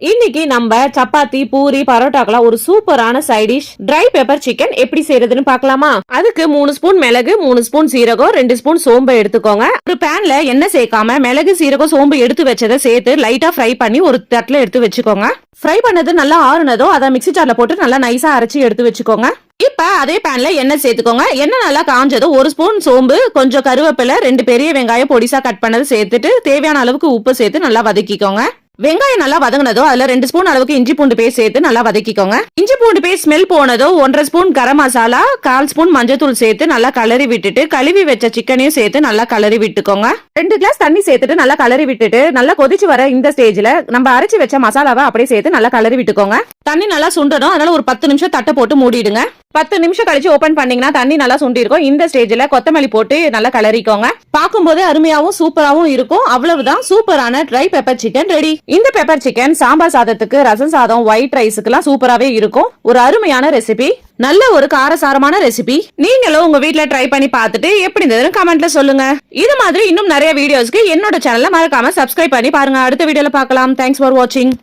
இன்னைக்கு நம்ம சப்பாத்தி பூரி பரோட்டாக்கெல்லாம் ஒரு சூப்பரான side dish dry pepper chicken எப்படி செய்யறதுன்னு பார்க்கலாமா? அதுக்கு 3 ஸ்பூன் மிளகு, 3 ஸ்பூன் சீரகம், 2 ஸ்பூன் சோம்பு எடுத்துக்கோங்க. ஒரு பேன்ல எண்ணெய் சேர்க்காம மிளகு சீரகம் சோம்பு எடுத்து வச்சதை சேர்த்து லைட்டா ஃப்ரை பண்ணி ஒரு தட்டுல எடுத்து வச்சுக்கோங்க. ஃப்ரை பண்ணது நல்லா ஆறுனதோ அதை மிக்ஸி ஜார்ல போட்டு நல்லா நைஸா அரைச்சி எடுத்து வச்சுக்கோங்க. இப்ப அதே பேன்ல எண்ணெய் சேர்த்துக்கோங்க. எண்ணெய் நல்லா காஞ்சதும் 1 ஸ்பூன் சோம்பு, கொஞ்சம் கருவேப்பிலை, 2 பெரிய வெங்காயம் பொடிசா கட் பண்ணது சேர்த்துட்டு தேவையான அளவுக்கு உப்பு சேர்த்து நல்லா வதக்கிக்கோங்க. வெங்காயம் நல்லா வதங்கினதோ அதுல 2 ஸ்பூன் அளவுக்கு இஞ்சி பூண்டு பேஸ்ட் சேர்த்து நல்லா வதக்கிக்கோங்க. இஞ்சி பூண்டு பேஸ்ட் ஸ்மெல் போனதோ 1.5 ஸ்பூன் கரம் மசாலா, 1/4 ஸ்பூன் மஞ்சத்தூள் சேர்த்து நல்லா கலரி விட்டுட்டு கழுவி வச்ச சிக்கனையும் சேர்த்து நல்லா கலரி விட்டுக்கோங்க. 2 கிளாஸ் தண்ணி சேர்த்துட்டு நல்லா கலரி விட்டுட்டு நல்லா கொதிச்சு வர இந்த ஸ்டேஜ்ல நம்ம அரைச்சு வச்ச மசாலாவை அப்படியே சேர்த்து நல்லா கலரி விட்டுக்கோங்க. தண்ணி நல்லா சுண்டணும், அதனால ஒரு 10 நிமிஷம் தட்டை போட்டு மூடிடுங்க. 10 நிமிஷம் கழிச்சு ஓபன் பண்ணீங்கன்னா தண்ணி நல்லா சுண்டி இருக்கும். இந்த ஸ்டேஜ்ல கொத்தமல்லி போட்டு நல்லா கலரிக்கோங்க. பார்க்கும்போது அருமையாவும் சூப்பராவும் இருக்கும். அவ்வளவுதான், சூப்பரான ட்ரை பெப்பர் சிக்கன் ரெடி. இந்த பெப்பர் சிக்கன் சாம்பார் சாதத்துக்கு, ரசம் சாதம், ஒயிட் ரைஸுக்கு எல்லாம் சூப்பராவே இருக்கும். ஒரு அருமையான ரெசிபி, நல்ல ஒரு காரசாரமான ரெசிபி. நீங்களும் உங்க வீட்ல ட்ரை பண்ணி பார்த்துட்டு எப்படி இருந்ததுன்னு கமெண்ட்ல சொல்லுங்க. இது மாதிரி இன்னும் நிறைய வீடியோஸ்க்கு என்னோட சேனலை மறக்காம சப்ஸ்கிரைப் பண்ணி பாருங்க. அடுத்த வீடியோல பார்க்கலாம். தேங்க்ஸ் ஃபார் வாட்சிங்.